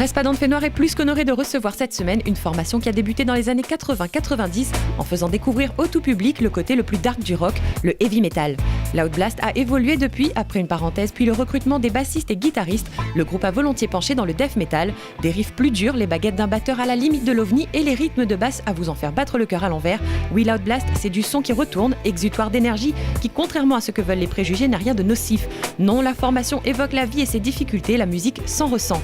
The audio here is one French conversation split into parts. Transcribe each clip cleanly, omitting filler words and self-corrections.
Raspadon de Fait-Noir est plus qu'honoré de recevoir cette semaine une formation qui a débuté dans les années 80-90 en faisant découvrir au tout public le côté le plus dark du rock, le heavy metal. Loud Blast a évolué depuis, après une parenthèse puis le recrutement des bassistes et guitaristes, le groupe a volontiers penché dans le death metal, des riffs plus durs, les baguettes d'un batteur à la limite de l'ovni et les rythmes de basse à vous en faire battre le cœur à l'envers. Oui, Loud Blast, c'est du son qui retourne, exutoire d'énergie, qui contrairement à ce que veulent les préjugés n'a rien de nocif. Non, la formation évoque la vie et ses difficultés, la musique s'en ressent.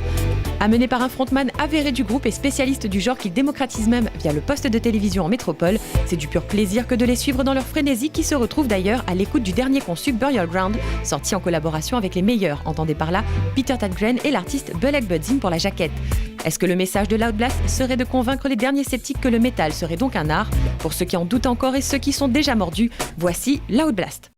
Amené par un frontman avéré du groupe et spécialiste du genre qu'il démocratise même via le poste de télévision en métropole, c'est du pur plaisir que de les suivre dans leur frénésie qui se retrouve d'ailleurs à l'écoute du dernier conçu Burial Ground, sorti en collaboration avec les meilleurs, entendez par là Peter Tägtgren et l'artiste Belek Budzin pour la jaquette. Est-ce que le message de Loud Blast serait de convaincre les derniers sceptiques que le métal serait donc un art ? Pour ceux qui en doutent encore et ceux qui sont déjà mordus, voici Loud Blast.